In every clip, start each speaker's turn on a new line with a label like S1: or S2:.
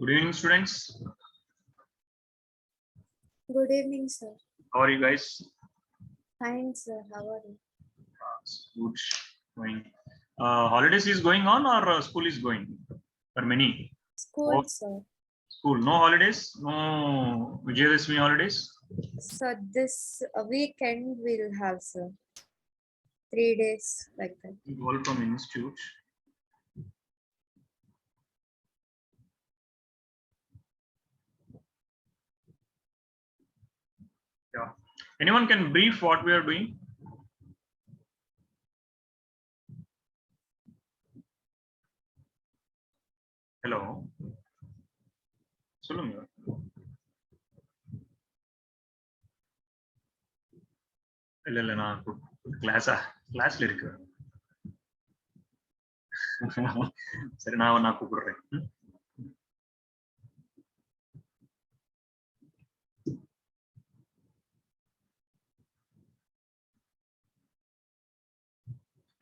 S1: Good evening, students.
S2: Good evening, sir.
S1: How are you guys?
S2: Fine, sir. How are you?
S1: Good. Going. Holidays is going on or school is going? For many.
S2: School, sir.
S1: School. No holidays? No Vijayadashmi holidays?
S2: So this weekend we'll have, sir. 3 days like that.
S1: All from institute. Yeah. Anyone can brief what we are doing? Hello. சொல்லுங்க. இல்ல நான் கிளாஸ்ல இருக்கு. சரி நான் கூப்பிடுறேன்.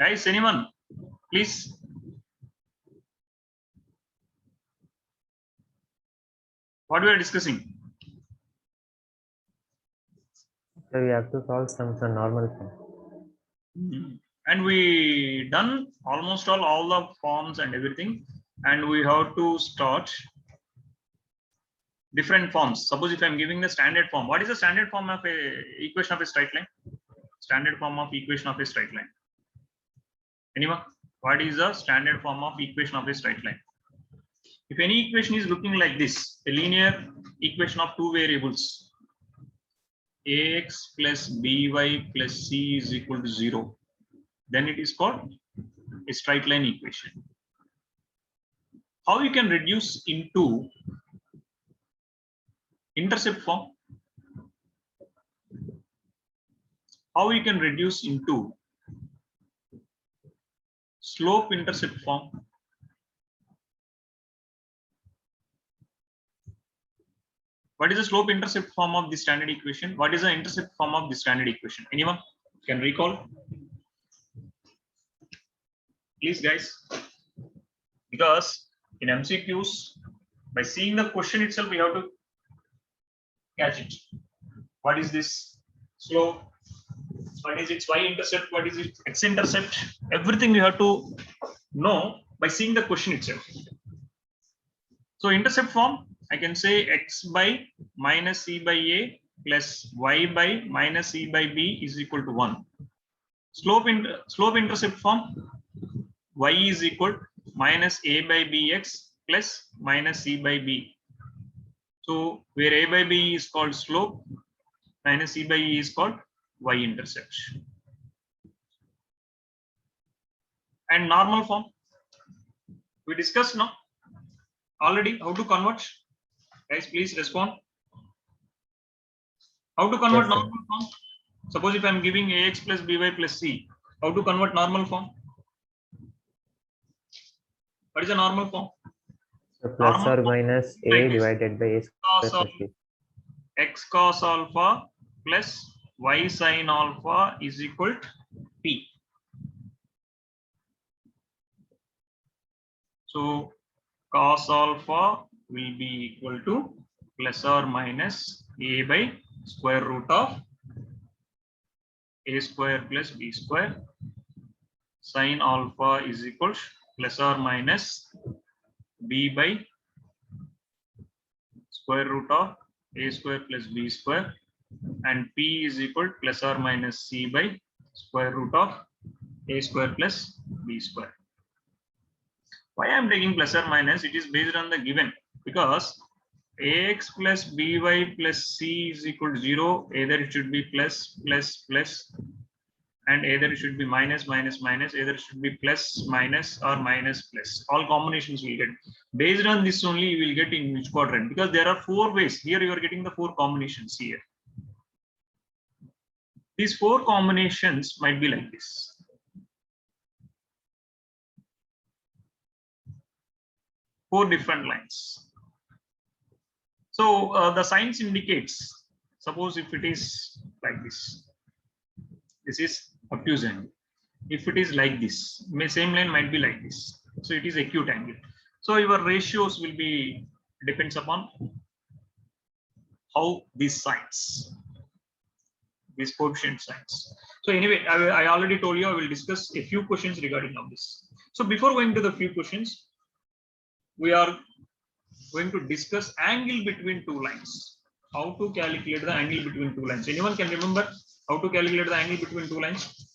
S1: Guys, anyone, please. What we are discussing?
S3: So we have to solve some normal form.
S1: And we done almost all the forms and everything, and we have to start different forms. Suppose if I'm giving the standard form, what is the standard form of a equation of a straight line? Standard form of equation of a straight line. Anyone? What is the standard form of equation of a straight line? If any equation is looking like this, a linear equation of two variables, ax plus by plus c is equal to 0, then it is called a straight line equation. How you can reduce into intercept form? How you can reduce into slope intercept form? What is the slope intercept form of the standard equation? What is the intercept form of the standard equation? Anyone can recall? Please, guys. Because in MCQs, by seeing the question itself, we have to catch it. What is this slope? What is its y-intercept? What is its x-intercept? Everything you have to know by seeing the question itself. So intercept form, I can say x by minus c by a plus y by minus c by b is equal to 1. Slope intercept form, y is equal minus a by bx plus minus c by b. So where a by b is called slope, minus c by e is called y-intercept. And normal form, we discussed now already how to convert. Guys, please respond. How to convert normal form? Suppose if I am giving ax plus by plus c, how to convert normal form? What is a normal form?
S3: So plus
S1: Normal
S3: or
S1: form
S3: minus a
S1: like this.
S3: divided by a
S1: Cos
S3: square
S1: of
S3: plus b.
S1: x cos alpha plus y sin alpha is equal to p. So cos alpha will be equal to plus or minus a by square root of a square plus b square. Sin alpha is equal to plus or minus b by square root of a square plus b square, and p is equal to plus or minus c by square root of a square plus b square. Why I am taking plus or minus? It is based on the given, because ax plus by plus c is equal to 0. Either it should be plus plus plus, and either it should be minus minus minus, either it should be plus minus or minus plus. All combinations will get. Based on this only you will get in which quadrant, because there are 4 ways. Here you are getting the 4 combinations here. These 4 combinations might be like this. Four different lines. So the signs indicates, suppose if it is like this, this is obtuse angle. If it is like this, same line might be like this. So it is acute angle. So your ratios will be depends upon how these signs, these coefficient signs. So anyway, I already told you I will discuss a few questions regarding of this. So before going to the few questions, we are going to discuss angle between two lines. How to calculate the angle between two lines? Anyone can remember how to calculate the angle between two lines?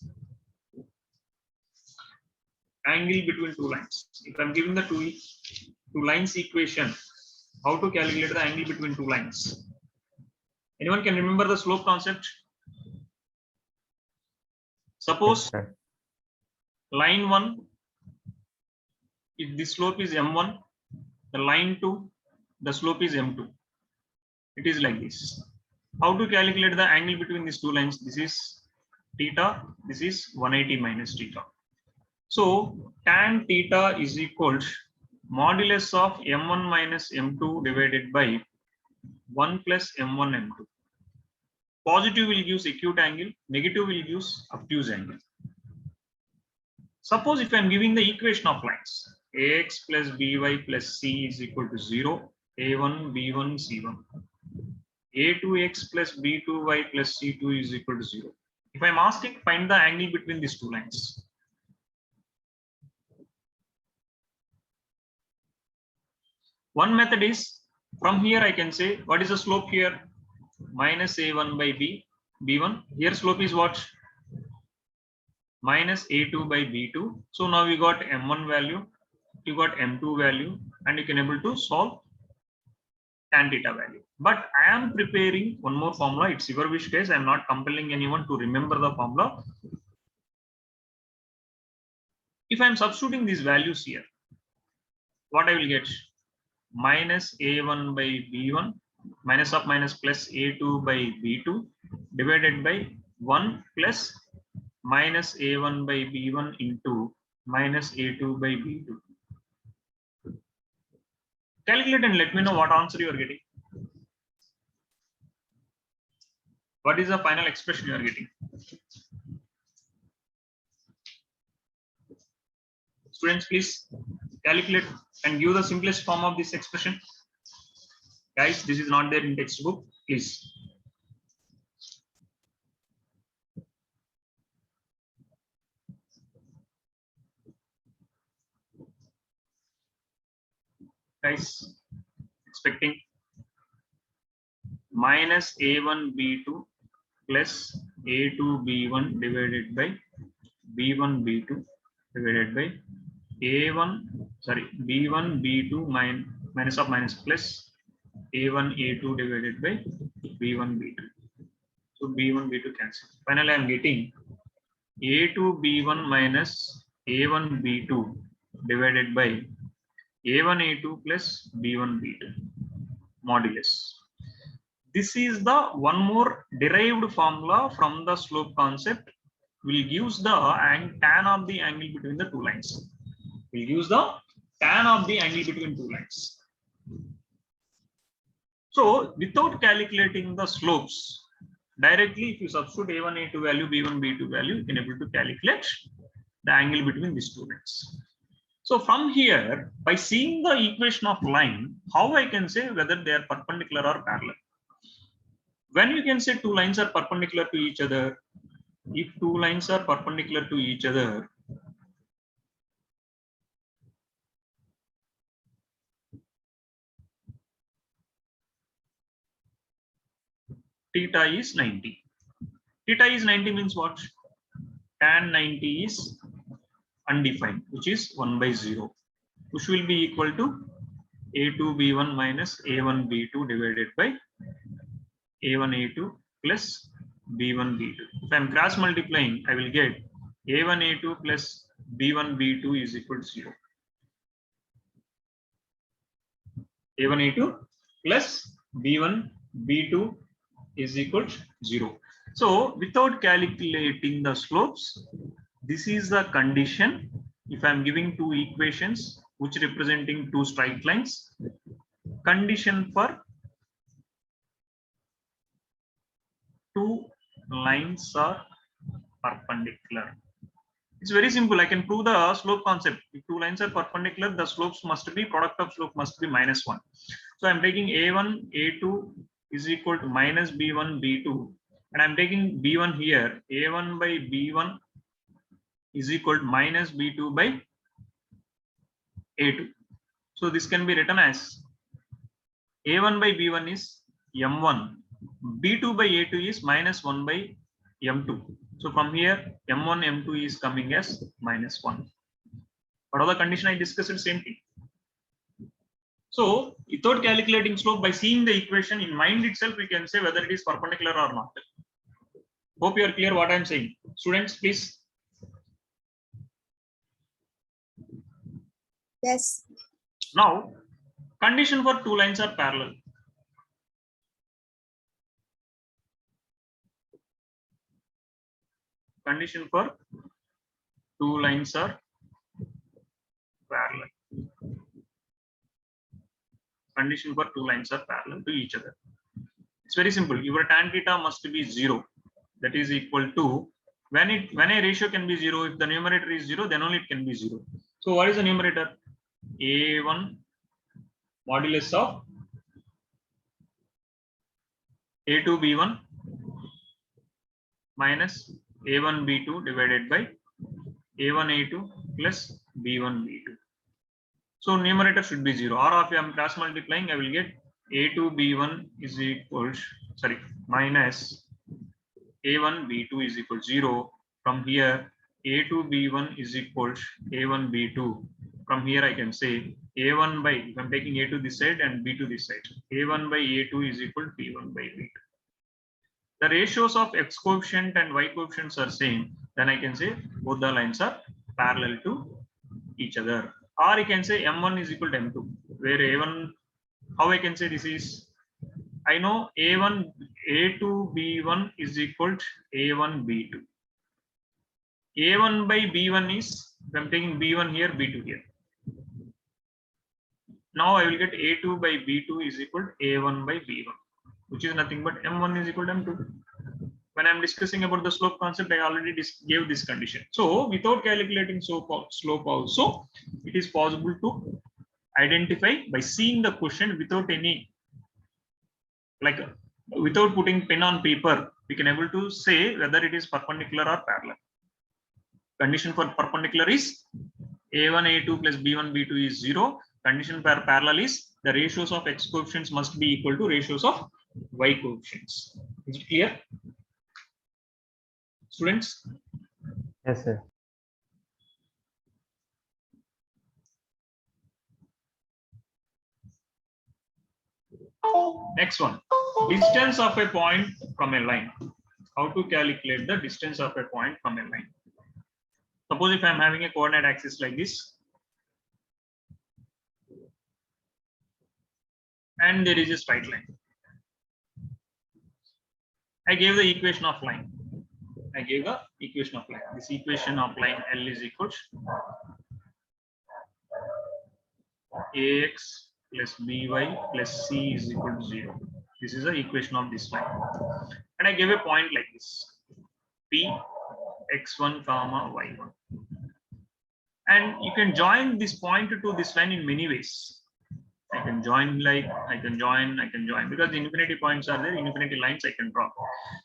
S1: Angle between two lines. If I'm giving the two lines equation, how to calculate the angle between two lines? Anyone can remember the slope concept? Suppose line 1, if the slope is m1, the line 2, the slope is m2. It is like this. How to calculate the angle between these two lines? This is theta, this is 180 minus theta. So tan theta is equal to modulus of m1 minus m2 divided by 1 plus m1 m2. Positive will use acute angle, negative will use obtuse angle. Suppose if I am giving the equation of lines, ax plus by plus c is equal to 0, a1, b1, c1. a2x plus b2y plus c2 is equal to 0. If I am asking, find the angle between these two lines. One method is, from here I can say, what is the slope here? Minus a1 by b1. Here slope is what? Minus a2 by b2. So now we got m1 value, you got m2 value, and you can able to solve tan theta value. But I am preparing one more formula. It's your wish case. I am not compelling anyone to remember the formula. If I am substituting these values here, what I will get? Minus a1 by b1, minus of minus plus a2 by b2 divided by 1 plus minus a1 by b1 into minus a2 by b2. Calculate and let me know what answer you are getting. What is the final expression you are getting? Students, please calculate and give the simplest form of this expression. Guys, this is not there in textbook, please. Guys, expecting minus a1 b2 plus a2 b1 divided by b1 b2 divided by b1 b2 minus of minus plus a1 a2 divided by b1 b2. So b1 b2 cancel. Finally, I am getting a2 b1 minus a1 b2 divided by a1 a2 plus b1 b2 modulus. This is the one more derived formula from the slope concept. Will use the tan of the angle between the two lines. Will use the tan of the angle between two lines. So without calculating the slopes, directly if you substitute a1 a2 value, b1 b2 value, you can able to calculate the angle between these two lines. So from here, by seeing the equation of line, how I can say whether they are perpendicular or parallel? When you can say two lines are perpendicular to each other, if two lines are perpendicular to each other, theta is 90. Theta is 90 means what? Tan 90 is undefined, which is 1 by 0, which will be equal to a2 b1 minus a1 b2 divided by a1 a2 plus b1 b2. If I am cross multiplying, I will get a1 a2 plus b1 b2 is equal to 0. a1 a2 plus b1 b2 is equal to 0. So without calculating the slopes, this is the condition. If I am giving two equations which representing two straight lines, condition for two lines are perpendicular. It's very simple. I can prove the slope concept. If two lines are perpendicular, the slopes must be, product of slope must be -1. So I'm taking A1, A2 is equal to minus B1, B2, and I'm taking B1 here. A1 by B1 is equal to minus B2 by A2. So this can be written as A1 by B1 is M1, B2 by A2 is minus 1 by M2. So from here, M1, M2 is coming as minus 1. What are the condition I discussed? Same thing. So without calculating slope, by seeing the equation in mind itself, we can say whether it is perpendicular or not. Hope you are clear what I am saying. Students, please.
S2: Yes.
S1: Now, condition for two lines are parallel. Condition for two lines are parallel. Condition for two lines are parallel to each other. It's very simple. Your tan theta must be 0. That is equal to when a ratio can be 0, if the numerator is 0, then only it can be 0. So what is the numerator? A1 modulus of A2 B1 minus A1 B2 divided by A1 A2 plus B1 B2. So numerator should be 0. Or if I am cross multiplying, I will get A2 B1 is equal, sorry, minus A1 B2 is equal to 0. From here, A2 B1 is equal to A1 B2. From here, I can say A1 by, if I'm taking A2 this side and B2 this side, A1 by A2 is equal to B1 by B2. The ratios of x coefficient and y coefficients are same, then I can say both the lines are parallel to each other. Or I can say M1 is equal to M2, where A1, how I can say this is, I know A1, A2 B1 is equal to A1 B2. A1 by B1 is, if I'm taking B1 here, B2 here. Now I will get A2 by B2 is equal to A1 by B1, which is nothing but M1 is equal to M2. When I'm discussing about the slope concept, I already gave this condition. So without calculating slope also, it is possible to identify by seeing the question without any, like without putting pen on paper, we can able to say whether it is perpendicular or parallel. Condition for perpendicular is A1, A2 plus B1, B2 is 0. Condition for parallel is the ratios of x coefficients must be equal to ratios of y coefficients. Is it clear? Students?
S3: Yes, sir.
S1: Next one, distance of a point from a line. How to calculate the distance of a point from a line? Suppose if I am having a coordinate axis like this, and there is a straight line. I gave the equation of line. This equation of line L is equal to ax plus by plus c is equal to 0. This is the equation of this line. And I gave a point like this, P x1 comma y1. And you can join this point to this line in many ways. I can join, because the infinity points are there, infinity lines I can draw.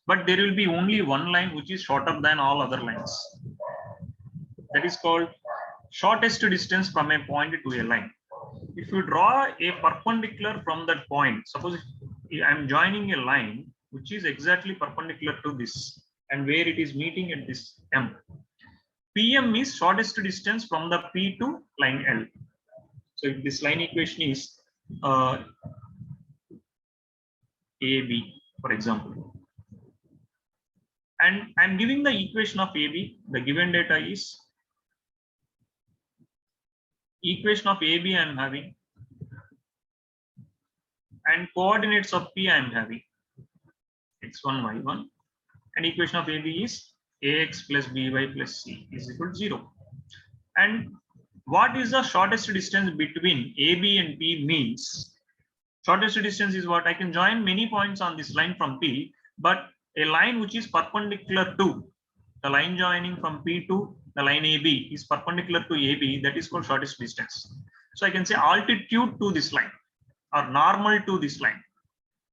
S1: But there will be only one line which is shorter than all other lines. That is called shortest distance from a point to a line. If you draw a perpendicular from that point, suppose if I am joining a line which is exactly perpendicular to this and where it is meeting at this M. PM is shortest distance from the P to line L. So if this line equation is AB, for example, and I'm giving the equation of AB, the given data is equation of AB I'm having, and coordinates of P I'm having x1, y1, and equation of AB is ax plus by plus c is equal to 0. And what is the shortest distance between AB and P means? Shortest distance is what I can join many points on this line from P, but a line which is perpendicular to the line joining from P to the line AB is perpendicular to AB, that is called shortest distance. So I can say altitude to this line. or normal to this line.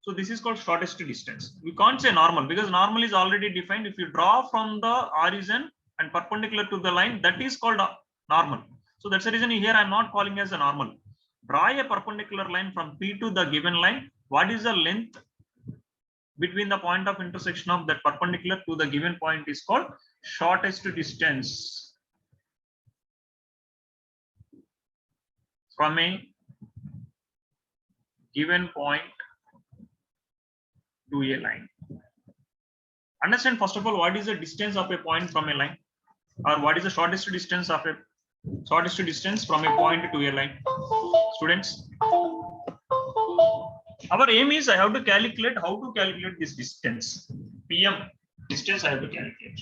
S1: So this is called shortest distance. We can't say normal because normal is already defined. If you draw from the origin and perpendicular to the line, that is called normal. So that's the reason here I'm not calling as a normal. Draw a perpendicular line from P to the given line. What is the length between the point of intersection of that perpendicular to the given point is called shortest distance from a given point to a line. Understand first of all what is the distance of a point from a line, or what is the shortest distance from a point to a line. Students, our aim is I have to calculate how to calculate this distance. PM distance I have to calculate.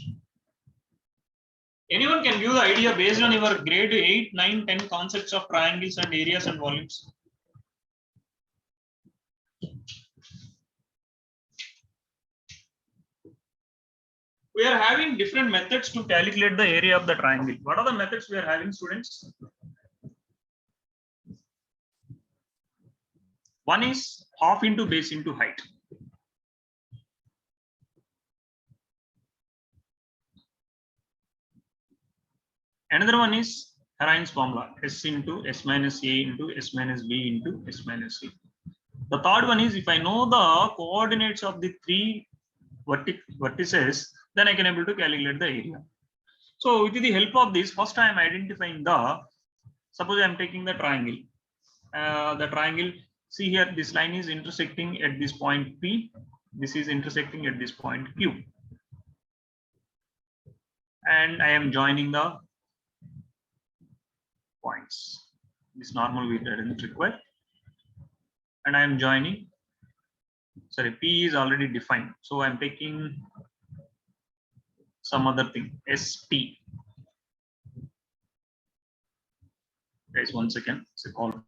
S1: Anyone can give the idea based on your grade 8, 9, 10 concepts of triangles and areas and volumes. We are having different methods to calculate the area of the triangle. What are the methods we are having, students? One is half into base into height. Another one is Arrhenius formula, S into S minus A into S minus B into S minus C. The third one is if I know the coordinates of the three vertices, then I can able to calculate the area. So with the help of this, first I am identifying the, suppose I am taking the triangle. The triangle, see here, this line is intersecting at this point P. This is intersecting at this point Q. And I am joining the points. This normal we didn't require. And I am joining, sorry, P is already defined. So I'm taking some other thing, ST. Guys, 1 second, it's a call.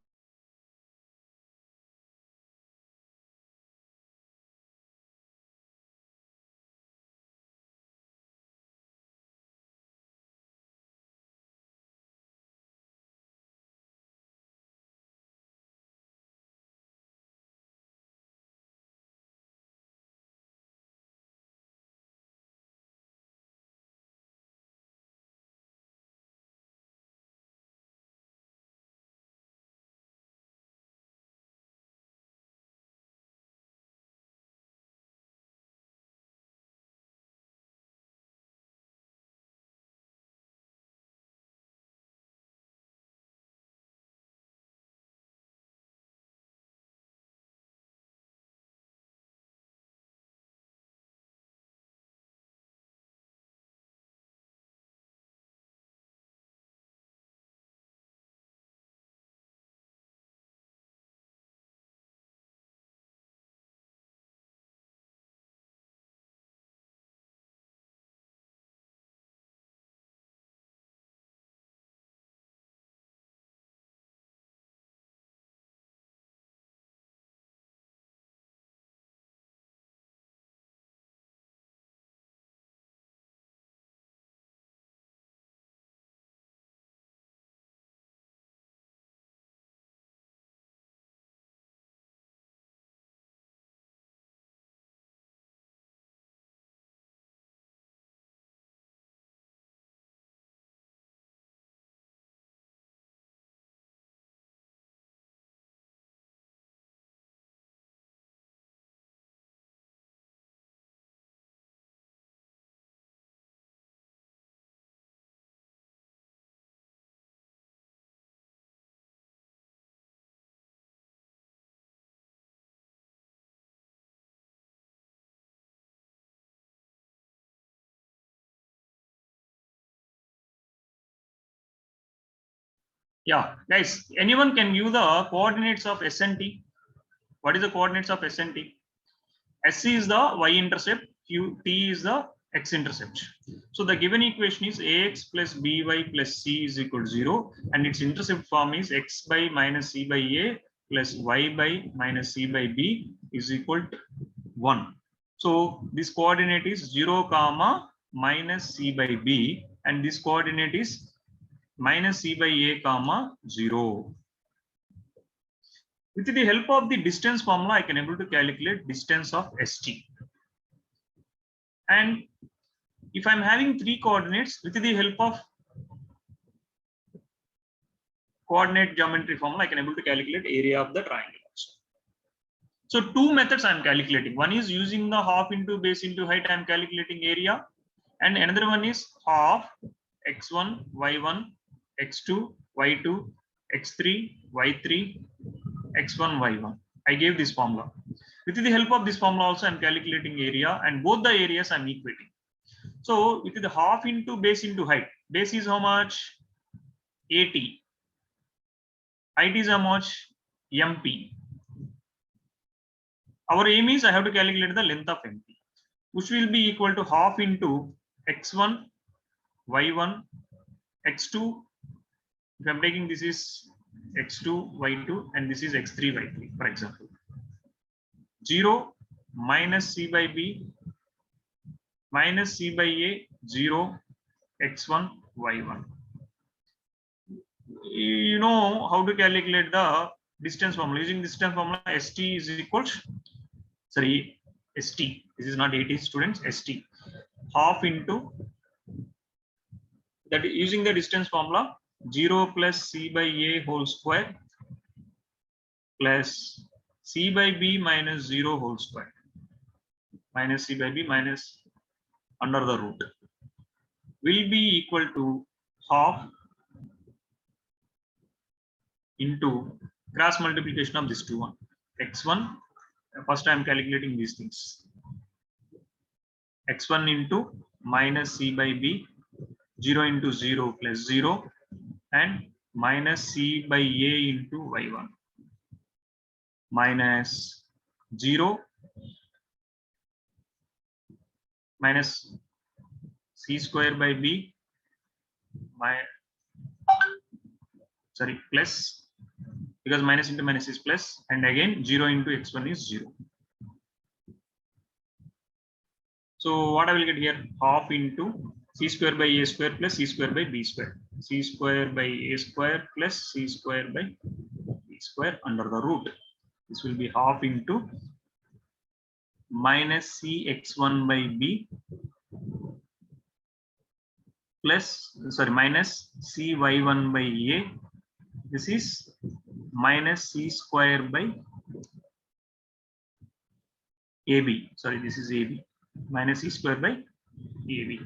S1: Yeah, guys, anyone can give the coordinates of S and T. What is the coordinates of S and T? SC is the y-intercept, T is the x-intercept. So the given equation is ax plus by plus c is equal to 0, and its intercept form is x by minus c by a plus y by minus c by b is equal to 1. So this coordinate is 0 comma minus c by b, and this coordinate is minus c by a comma 0. With the help of the distance formula, I can able to calculate distance of ST. And if I'm having 3 coordinates, with the help of coordinate geometry formula, I can able to calculate area of the triangle also. So 2 methods I'm calculating. One is using the half into base into height, I'm calculating area. And another one is half x1, y1, x2, y2, x3, y3, x1, y1. I gave this formula. With the help of this formula also, I'm calculating area, and both the areas I'm equating. So with the half into base into height, base is how much? 80. Height is how much? MP. Our aim is I have to calculate the length of MP, which will be equal to half into x1, y1, x2. If I'm taking this is x2, y2, and this is x3, y3, for example. 0 minus c by b minus c by a, 0, x1, y1. You know how to calculate the distance formula. Using distance formula, st is equals, sorry, st. This is not 80 students, st. Half into that, using the distance formula, 0 plus c by a whole square plus c by b minus 0 whole square minus c by b minus under the root will be equal to half into cross multiplication of this two one. X1, first I am calculating these things. X1 into minus c by b, 0 into 0 plus 0, and minus c by a into y1 minus 0 minus c square by b, plus, because minus into minus is plus, and again 0 into x1 is 0. So what I will get here? Half into c square by a square plus c square by b square. C square by a square plus c square by b square under the root. This will be half into minus cx1 by b plus, sorry, minus cy1 by a. This is minus c square by ab. Sorry, this is ab. Minus c square by ab.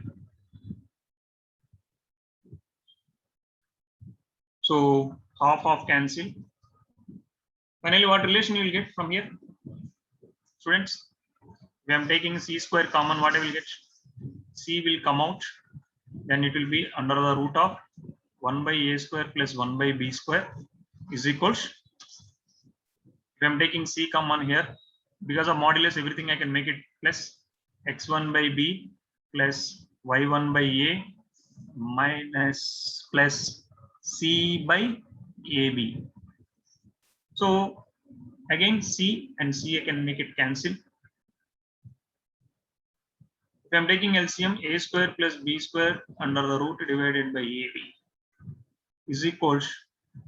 S1: So half cancel. Finally, what relation you will get from here, students? If I am taking c square common, what I will get? C will come out. Then it will be under the root of 1 by a square plus 1 by b square is equals. If I am taking c common here, because of modulus, everything I can make it plus x1 by b plus y1 by a minus plus c by ab. So again c and c I can make it cancel. If I am taking LCM, a square plus b square under the root divided by ab is equals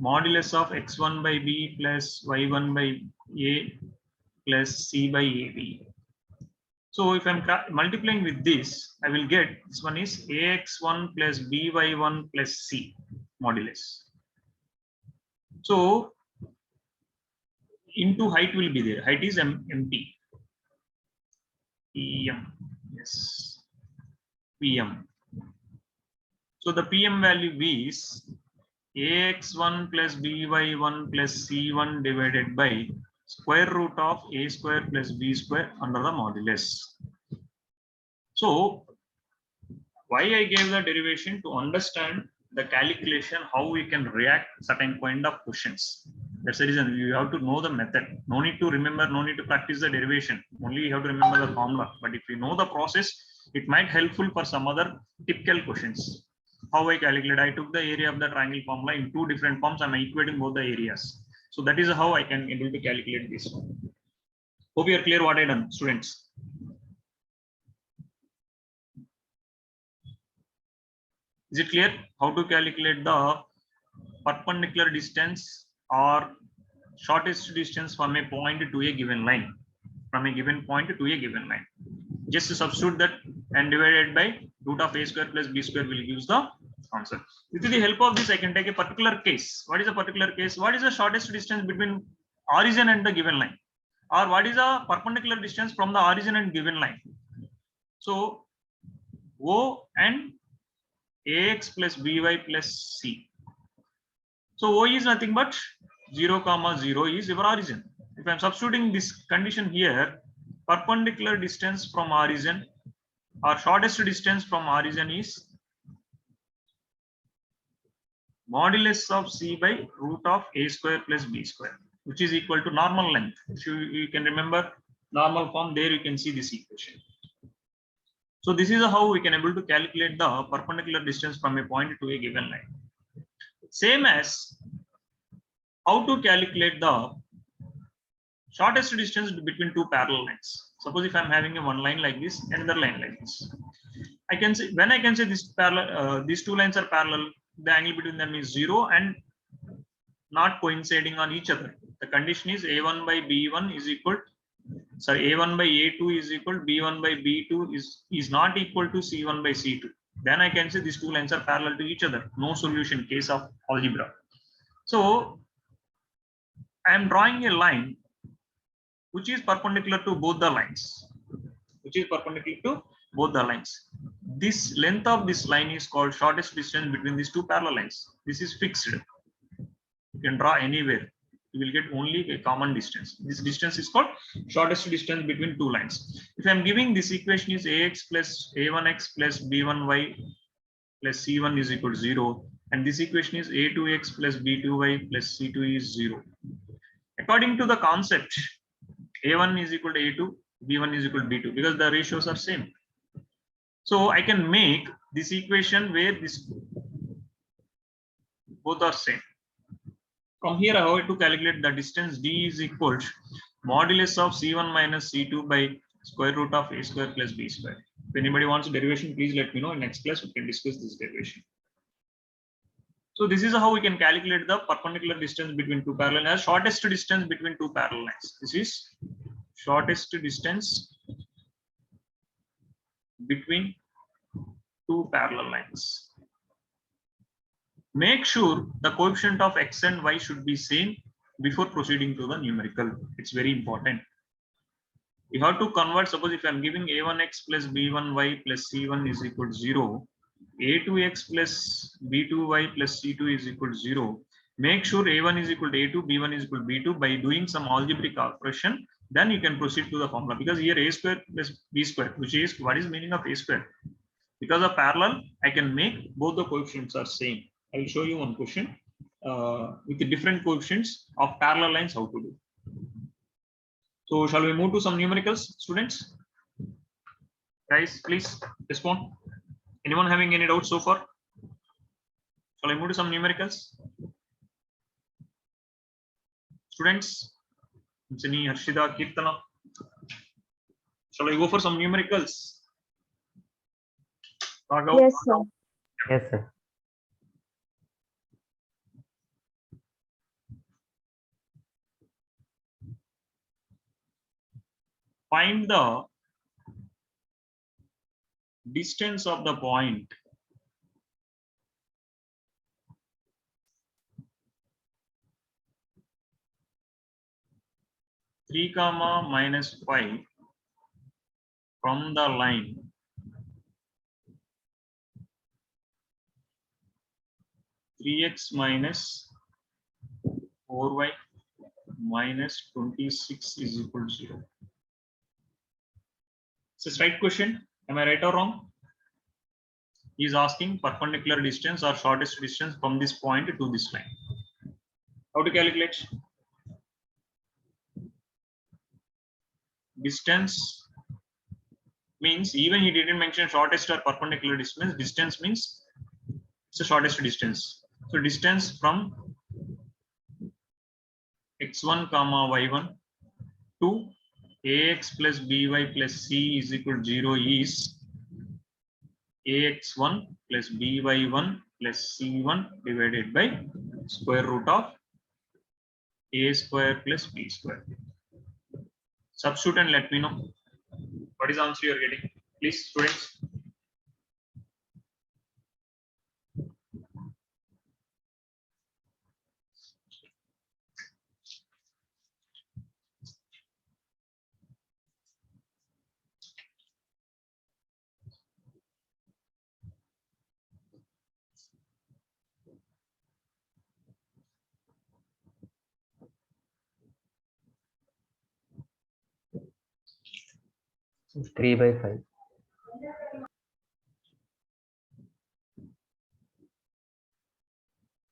S1: modulus of x1 by b plus y1 by a plus c by ab. So if I'm multiplying with this, I will get this one is ax1 plus by1 plus c modulus. So into height will be there. Height is empty. PM, yes, PM. So the PM value is ax1 plus by1 plus c1 divided by square root of a square plus b square under the modulus. So why I gave the derivation? To understand the calculation, how we can react certain kind of questions. That's the reason you have to know the method. No need to remember, no need to practice the derivation. Only you have to remember the formula. But if you know the process, it might helpful for some other typical questions. How I calculate? I took the area of the triangle formula in two different forms. I'm equating both the areas. So that is how I can able to calculate this. Hope you are clear what I done, students. Is it clear how to calculate the perpendicular distance or shortest distance from a point to a given line, from a given point to a given line. Just substitute that and divided by root of a square plus b square will give the answer. With the help of this, I can take a particular case. What is a particular case? What is the shortest distance between origin and the given line? Or what is the perpendicular distance from the origin and given line? So O and ax plus by plus c. So O is nothing but 0, 0 is your origin. If I am substituting this condition here, perpendicular distance from origin or shortest distance from origin is modulus of c by root of a square plus b square, which is equal to normal length. If you can remember normal form, there you can see this equation. So this is how we can able to calculate the perpendicular distance from a point to a given line. Same as how to calculate the shortest distance between two parallel lines. Suppose if I am having a one line like this, another line like this, I can say when I can say this parallel, these two lines are parallel, the angle between them is 0 and not coinciding on each other. The condition is a1 by b1 is equal, sorry, a1 by a2 is equal, b1 by b2 is not equal to c1 by c2. Then I can say these two lines are parallel to each other. No solution case of algebra. So I am drawing a line which is perpendicular to both the lines. Which is perpendicular to both the lines. This length of this line is called shortest distance between these two parallel lines. This is fixed. You can draw anywhere. You will get only a common distance. This distance is called shortest distance between two lines. If I am giving this equation is ax plus a1x plus b1y plus c1 is equal to 0, and this equation is a2x plus b2y plus c2 is 0. According to the concept, a1 is equal to a2, b1 is equal to b2 because the ratios are same. So I can make this equation where this both are same. From here, I have to calculate the distance d is equal to modulus of c1 minus c2 by square root of a square plus b square. If anybody wants derivation, please let me know. In next class, we can discuss this derivation. So this is how we can calculate the perpendicular distance between two parallel lines, shortest distance between two parallel lines. This is shortest distance between two parallel lines. Make sure the coefficient of x and y should be same before proceeding to the numerical. It's very important. You have to convert, suppose if I'm giving a1x plus b1y plus c1 is equal to 0, a2x plus b2y plus c2 is equal to 0. Make sure a1 is equal to a2, b1 is equal to b2 by doing some algebraic operation. Then you can proceed to the formula, because here a square plus b square, which is what is meaning of a square? Because of parallel, I can make both the coefficients are same. I will show you one question with the different coefficients of parallel lines how to do. So shall we move to some numericals, students? Guys, please respond. Anyone having any doubts so far? Shall I move to some numericals? Students, Jani, Harshida, Kirtana. Shall I go for some numericals?
S2: Yes, sir.
S3: Yes, sir.
S1: Find the distance of the point (3, minus 5) from the line (3x minus 4y minus 26 is equal to 0). It's a right question. Am I right or wrong? He is asking perpendicular distance or shortest distance from this point to this line. How to calculate? Distance means, even he didn't mention shortest or perpendicular distance. Distance means it's the shortest distance. So distance from x1, y1 to ax plus by plus c is equal to 0 is ax1 plus by1 plus c1 divided by square root of a square plus b square. Substitute and let me know what is the answer you are getting. Please, students.
S3: It's 3/5.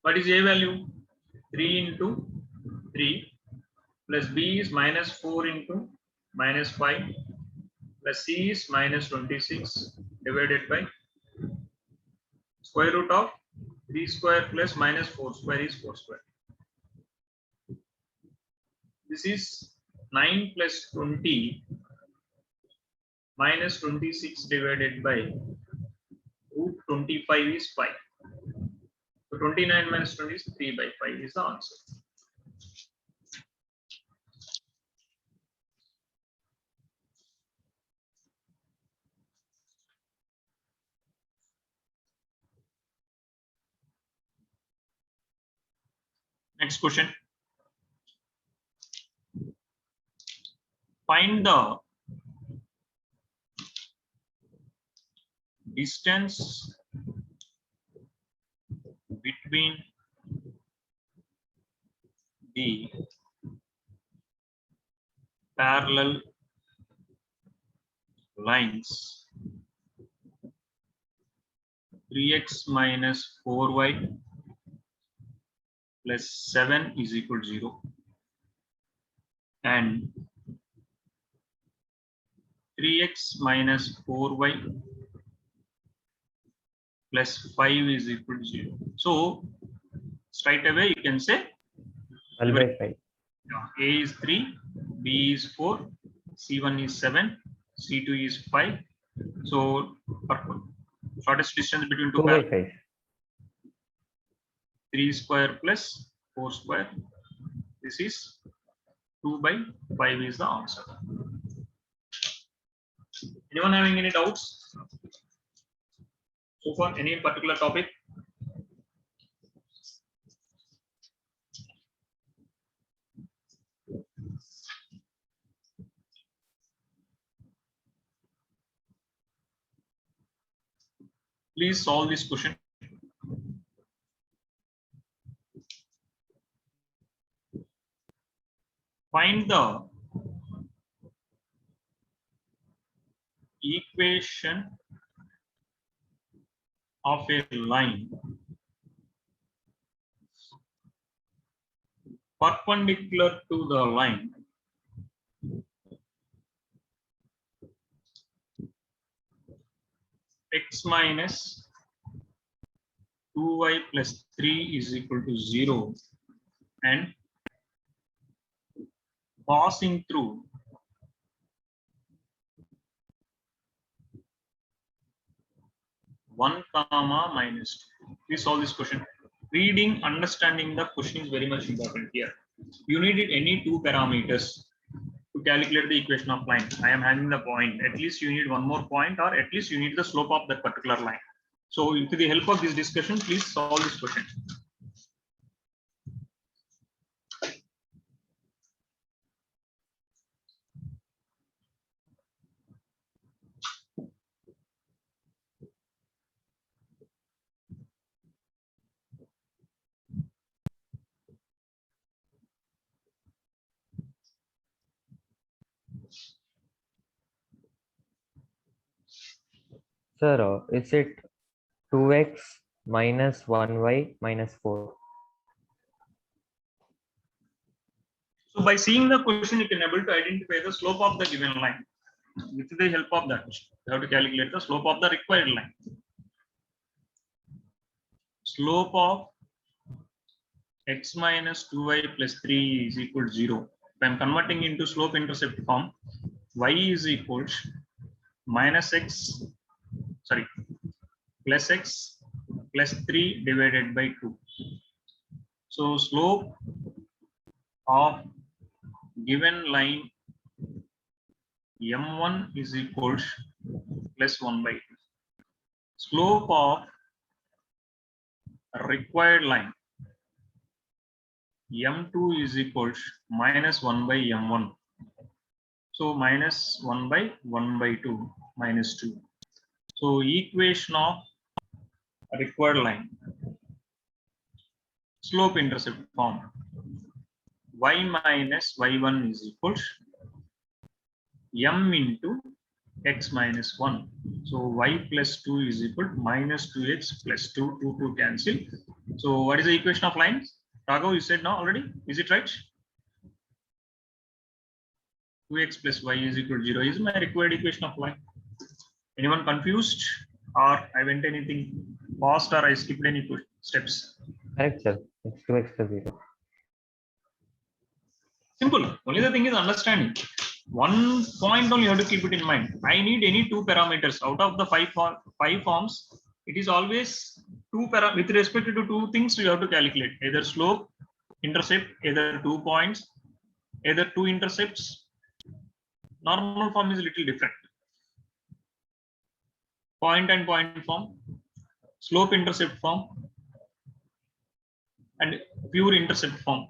S1: What is a value? 3 into 3 plus b is minus 4 into minus 5 plus c is minus 26 divided by square root of 3 square plus minus 4 square is 4 square. This is 9 plus 20 minus 26 divided by root 25 is 5. So 29 minus 20 is 3/5 is the answer. Next question. Find the distance between the parallel lines 3x minus 4y plus 7 is equal to 0 and 3x minus 4y plus 5 is equal to 0. So straight away you can say
S3: 12/5.
S1: A is 3, B is 4, C1 is 7, C2 is 5. So shortest distance between two parallel
S3: 2/5.
S1: 3 square plus 4 square. This is 2/5 is the answer. Anyone having any doubts so far? Any particular topic? Please solve this question. Find the equation of a line perpendicular to the line x minus 2y plus 3 is equal to 0 and passing through one comma minus 2. Please solve this question. Reading, understanding the question is very much important here. You needed any two parameters to calculate the equation of line. I am having the point. At least you need one more point, or at least you need the slope of that particular line. So with the help of this discussion, please solve this question.
S3: Sir, is it 2x minus 1y minus 4?
S1: So by seeing the question, you can able to identify the slope of the given line. With the help of that, you have to calculate the slope of the required line. Slope of x minus 2y plus 3 is equal to 0. If I am converting into slope intercept form, y is equals minus x, sorry, plus x plus 3 divided by 2. So slope of given line m1 is equals plus 1 by 2. Slope of required line m2 is equals minus 1 by m1. So minus 1 by 1 by 2 minus 2. So equation of required line slope intercept form y minus y1 is equals m into x minus 1. So y plus 2 is equal to minus 2x plus 2, 2 cancel. So what is the equation of lines? Raghav, you said now already. Is it right? 2x plus y is equal to 0 is my required equation of line. Anyone confused? Or I went anything fast or I skipped any steps?
S3: Correct, sir. It's 2x plus 0.
S1: Simple. Only the thing is understanding. One point only you have to keep it in mind. I need any two parameters out of the five forms. It is always with respect to two things you have to calculate. Either slope, intercept, either 2 points, either 2 intercepts. Normal form is a little different. Point and point form, slope intercept form, and pure intercept form.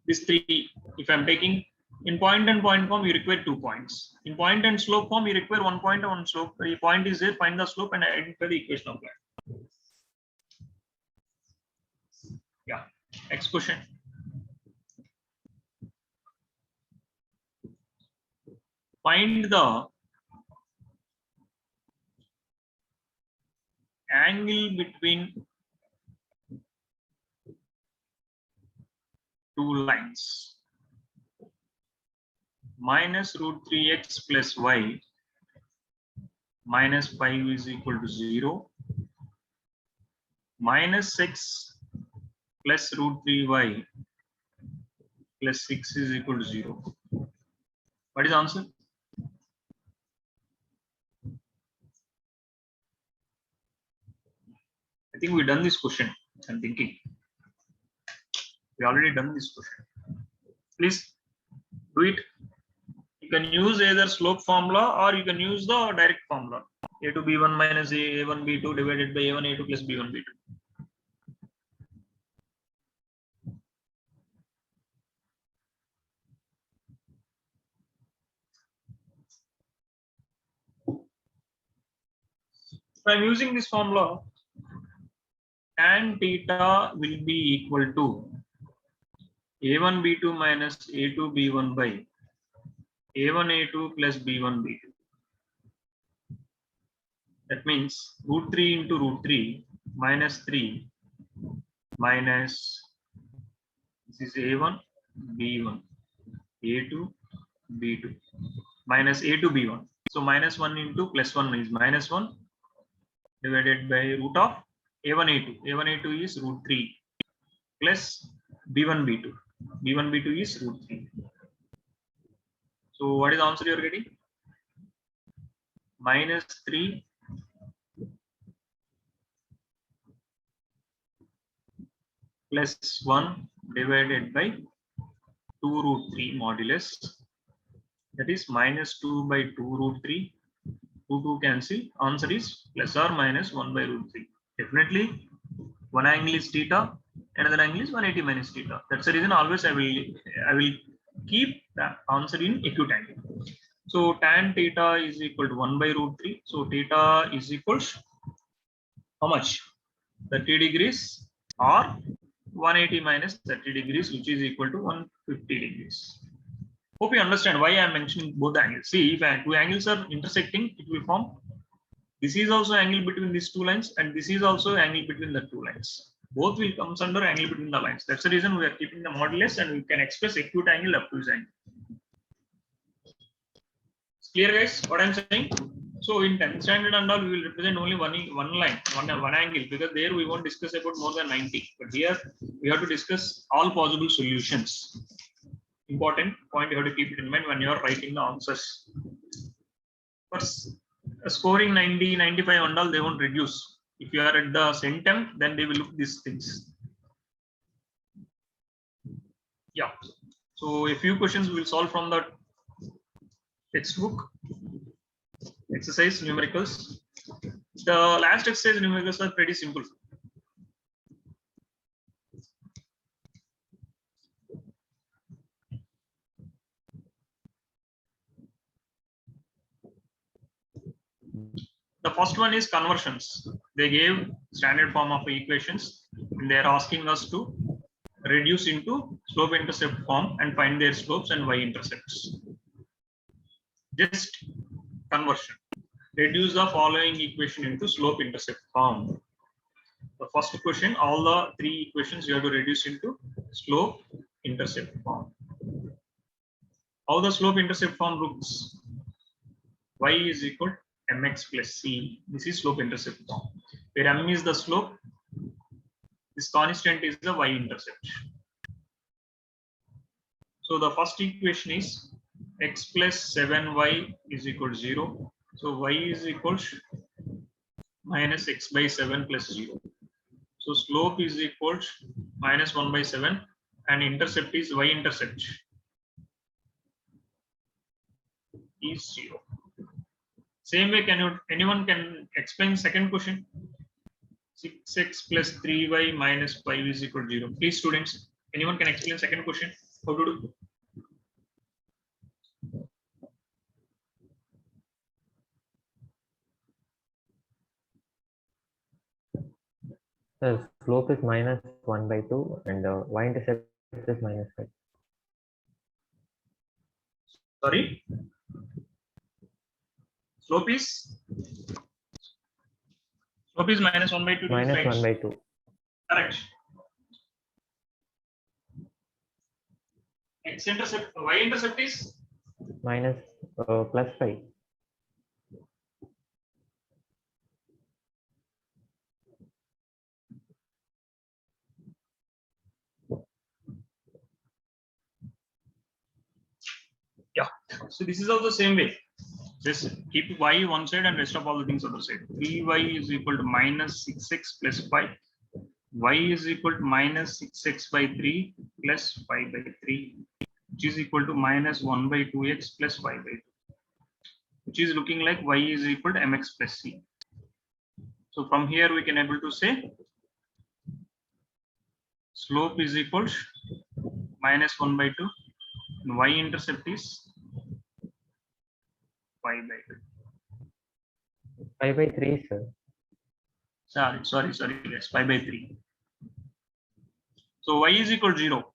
S1: These three, if I'm taking in point and point form, you require 2 points. In point and slope form, you require 1 point and 1 slope. The point is there, find the slope and identify the equation of that. Yeah, next question. Find the angle between two lines. Minus root 3x plus y minus 5 is equal to 0. Minus 6 plus root 3y plus 6 is equal to 0. What is the answer? I think we've done this question. I'm thinking. We already done this question. Please do it. You can use either slope formula or you can use the direct formula. A to b1 minus a1 b2 divided by a1 a2 plus b1 b2. If I'm using this formula, tan theta will be equal to a1 b2 minus a2 b1 by a1 a2 plus b1 b2. That means root 3 into root 3 minus 3 minus this is a1 b1 a2 b2 minus a2 b1. So minus 1 into plus 1 is minus 1 divided by root of a1 a2. a1 a2 is root 3 plus b1 b2. b1 b2 is root 3. So what is the answer you are getting? Minus 3 plus 1 divided by 2 root 3 modulus. That is minus 2 by 2 root 3. 2 cancel. Answer is plus or minus 1 by root 3. Definitely one angle is theta, another angle is 180 minus theta. That's the reason always I will keep the answer in acute angle. So tan theta is equal to 1 by root 3. So theta is equals how much? 30 degrees or 180 minus 30 degrees, which is equal to 150 degrees. Hope you understand why I am mentioning both angles. See, if two angles are intersecting, it will form. This is also angle between these two lines, and this is also angle between the two lines. Both will come under angle between the lines. That's the reason we are keeping the modulus, and we can express acute angle up to this angle. It's clear, guys? What I'm saying? So in 10th standard and all, we will represent only one line, one angle, because there we won't discuss about more than 90. But here we have to discuss all possible solutions. Important point, you have to keep it in mind when you are writing the answers. First, scoring 90, 95 and all, they won't reduce. If you are at the centum, then they will look these things. Yeah. So a few questions we will solve from the textbook. Exercise numericals. The last exercise numericals are pretty simple. The first one is conversions. They gave standard form of equations and they are asking us to reduce into slope intercept form and find their slopes and y-intercepts. Just conversion. Reduce the following equation into slope intercept form. The first question, all the three equations you have to reduce into slope intercept form. How the slope intercept form looks? Y is equal to mx plus c. This is slope intercept form. Where m is the slope, this constant is the y-intercept. So the first equation is x plus 7y is equal to 0. So y is equal to minus x by 7 plus 0. So slope is equal to minus 1 by 7 and intercept is y-intercept is 0. Same way, anyone can explain second question? 6x plus 3y minus 5 is equal to 0. Please students, anyone can explain second question? How to do?
S3: The slope is minus 1 by 2 and the y-intercept is minus 5.
S1: Sorry? Slope is minus 1 by 2.
S3: Minus
S1: Right?
S3: 1 by 2.
S1: Correct. X-intercept, y-intercept is
S3: Minus plus 5.
S1: Yeah. So this is also the same way. Just keep y one side and rest of all the things other side. 3y is equal to minus 6x plus 5. Y is equal to minus 6x by 3 plus 5 by 3, which is equal to minus 1 by 2x plus 5 by 2, which is looking like y is equal to mx plus c. So from here we can able to say slope is equal to minus 1 by 2 and y-intercept is 5 by 2.
S3: 5 by 3, sir.
S1: Sorry, yes, 5 by 3. So y is equal to 0.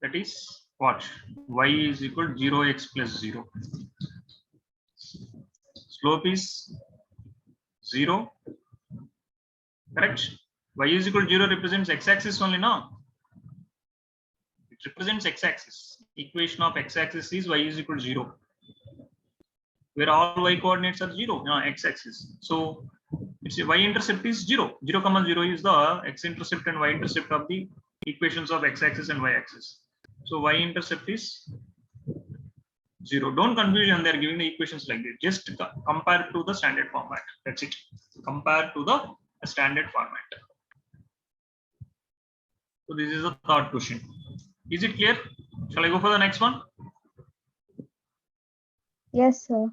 S1: That is what? Y is equal to 0x plus 0. Slope is 0. Correct? Y is equal to 0 represents x-axis only now. It represents x-axis. Equation of x-axis is y is equal to 0. Where all y coordinates are 0, x-axis. So it's a y-intercept is 0. 0, 0 is the x-intercept and y-intercept of the equations of x-axis and y-axis. So y-intercept is 0. Don't confuse them. They are giving the equations like this. Just compare to the standard format. That's it. Compare to the standard format. So this is the third question. Is it clear? Shall I go for the next one?
S4: Yes, sir.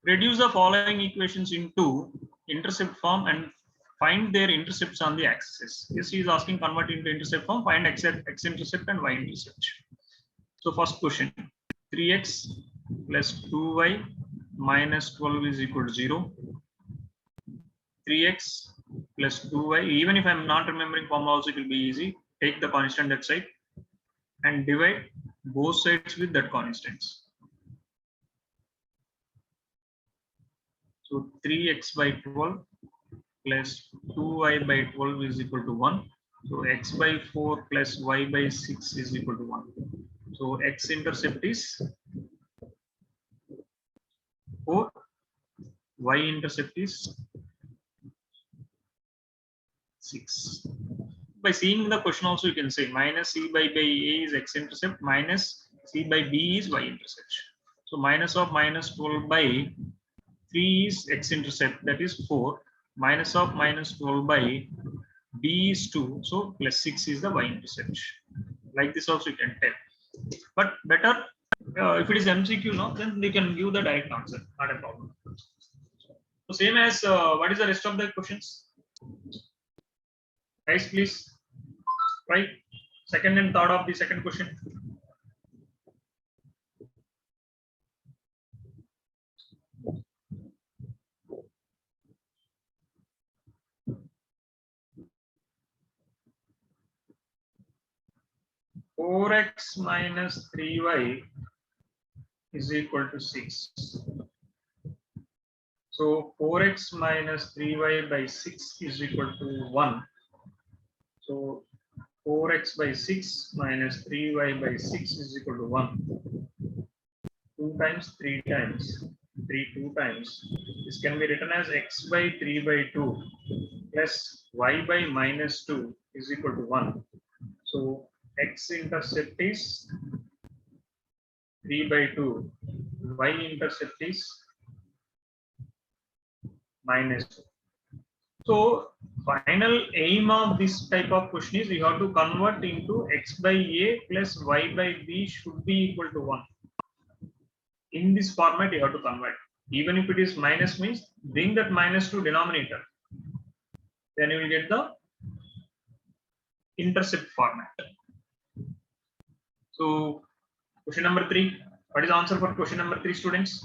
S1: Reduce the following equations into intercept form and find their intercepts on the axis. Yes, he is asking convert into intercept form, find x-intercept and y-intercept. So first question, 3x plus 2y minus 12 is equal to 0. 3x plus 2y, even if I'm not remembering formula also, it will be easy. Take the constant that side and divide both sides with that constants. So 3x by 12 plus 2y by 12 is equal to 1. So x by 4 plus y by 6 is equal to 1. So x-intercept is 4, y-intercept is 6. By seeing the question also you can say minus c by a is x-intercept minus c by b is y-intercept. So minus of minus 12 by 3 is x-intercept, that is 4. Minus of minus 12 by b is 2. So plus 6 is the y-intercept. Like this also you can tell. But better if it is MCQ, no, then they can give the direct answer. Not a problem. So same as what is the rest of the questions? Guys, please write second and third of the second question. Four x minus 3y is equal to 6. So 4x minus 3y by 6 is equal to 1. So 4x by 6 minus 3y by 6 is equal to 1. 2 times 3 times 3 2 times. This can be written as x by 3 by 2 plus y by minus 2 is equal to 1. So x-intercept is 3 by 2. Y-intercept is minus 2. So final aim of this type of question is we have to convert into x by a plus y by b should be equal to 1. In this format you have to convert. Even if it is minus means bring that minus to denominator. Then you will get the intercept format. So question number 3. What is the answer for question number 3, students?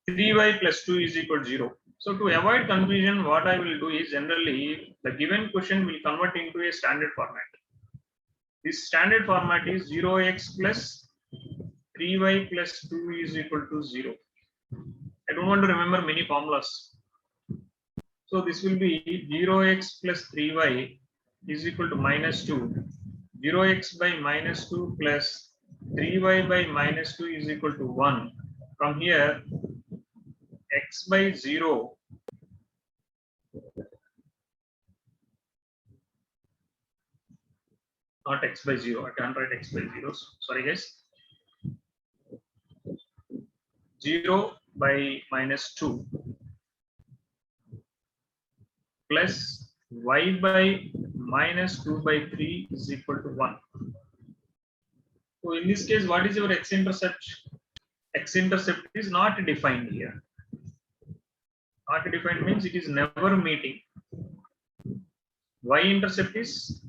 S1: 3y plus 2 is equal to 0. So to avoid confusion, what I will do is generally the given question will convert into a standard format. This standard format is 0x plus 3y plus 2 is equal to 0. I don't want to remember many formulas. So this will be 0x plus 3y is equal to minus 2. 0x by minus 2 plus 3y by minus 2 is equal to 1. From here, x by 0 not x by 0. I can't write x by 0. Sorry, guys. 0 by minus 2 plus y by minus 2 by 3 is equal to 1. So in this case, what is your x-intercept? X-intercept is not defined here. Not defined means it is never meeting. Y-intercept is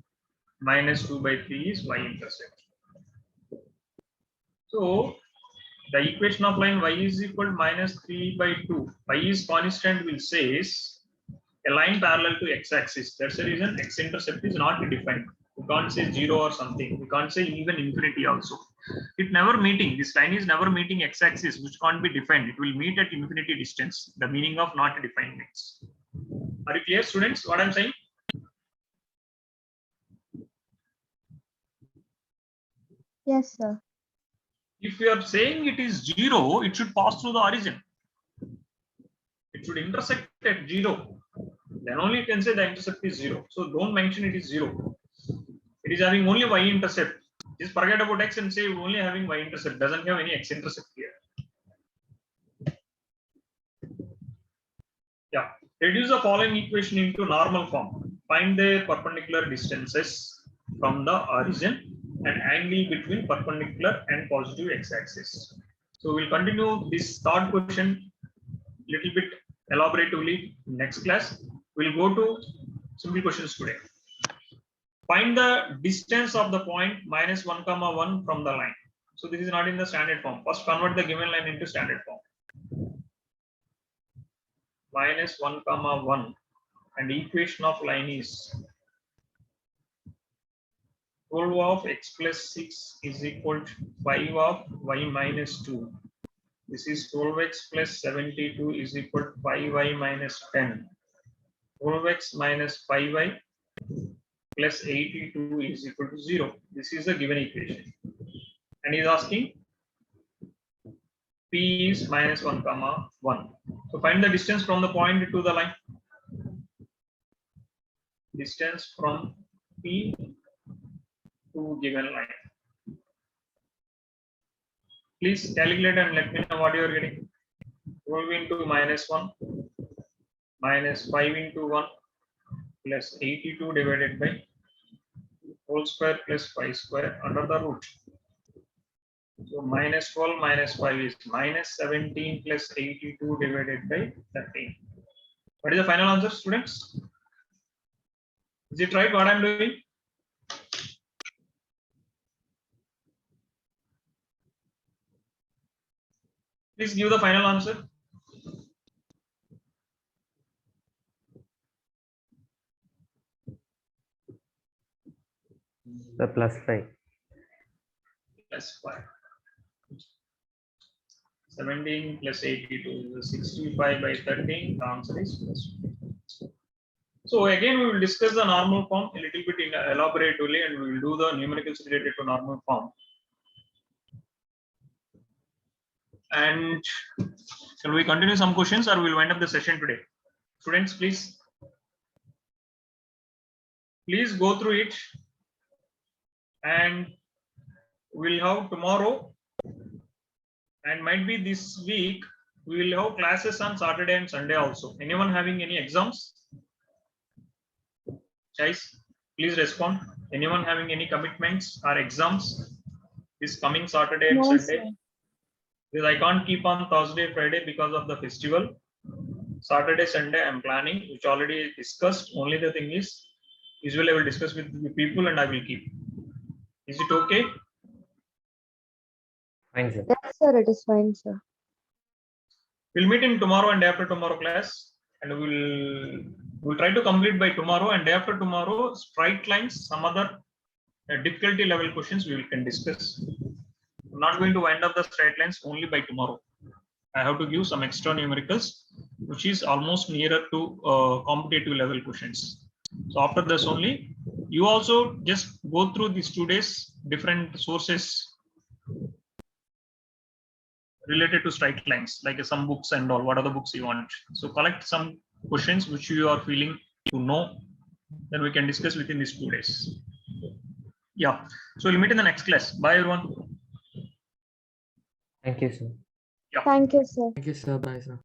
S1: minus 2 by 3 is y-intercept. So the equation of line y is equal to minus 3 by 2. Y is constant will says a line parallel to x-axis. That's the reason x-intercept is not defined. We can't say 0 or something. We can't say even infinity also. It never meeting. This line is never meeting x-axis, which can't be defined. It will meet at infinity distance. The meaning of not defined means. Are you clear, students? What I'm saying?
S4: Yes, sir.
S1: If you are saying it is 0, it should pass through the origin. It should intersect at 0. Then only you can say the intercept is 0. So don't mention it is 0. It is having only y-intercept. Just forget about x and say only having y-intercept. Doesn't have any x-intercept here. Yeah. Reduce the following equation into normal form. Find the perpendicular distances from the origin and angle between perpendicular and positive x-axis. So we'll continue this third question little bit elaboratively next class. We'll go to simple questions today. Find the distance of the point minus 1, 1 from the line. So this is not in the standard form. First convert the given line into standard form. Minus 1, 1 and equation of line is 12 of x plus 6 is equal to 5 of y minus 2. This is 12x plus 72 is equal to 5y minus 10. 12x minus 5y plus 82 is equal to 0. This is the given equation. And he's asking p is minus 1, 1. So find the distance from the point to the line. Distance from p to given line. Please calculate and let me know what you are getting. 12 into minus 1 minus 5 into 1 plus 82 divided by whole square plus 5 square under the root. So minus 12 minus 5 is minus 17 plus 82 divided by 13. What is the final answer, students? Is it right what I am doing? Please give the final answer.
S3: The +5.
S1: Plus 5. 17 plus 82 is 65 by 13. The answer is plus 5. So again, we will discuss the normal form a little bit elaboratively, and we will do the numericals related to normal form. And shall we continue some questions, or we'll wind up the session today? Students, please go through it, and we'll have tomorrow, and might be this week, we will have classes on Saturday and Sunday also. Anyone having any exams? Guys, please respond. Anyone having any commitments or exams this coming Saturday and
S4: No,
S1: Sunday?
S4: sir.
S1: Because I can't keep on Thursday, Friday because of the festival. Saturday, Sunday, I'm planning, which already discussed. Only the thing is, usually I will discuss with the people and I will keep. Is it okay?
S3: Fine, sir.
S4: Yes, sir. It is fine, sir.
S1: We'll meet in tomorrow and day after tomorrow class, and we'll try to complete by tomorrow, and day after tomorrow, straight lines, some other difficulty level questions we can discuss. I'm not going to wind up the straight lines only by tomorrow. I have to give some extra numericals, which is almost nearer to competitive level questions. So after this only, you also just go through these 2 days, different sources related to straight lines, like some books and all. What are the books you want? So collect some questions which you are feeling to know, then we can discuss within these 2 days. Yeah. So we'll meet in the next class. Bye, everyone.
S3: Thank you, sir.
S4: Thank you, sir.
S5: Thank you, sir. Bye, sir.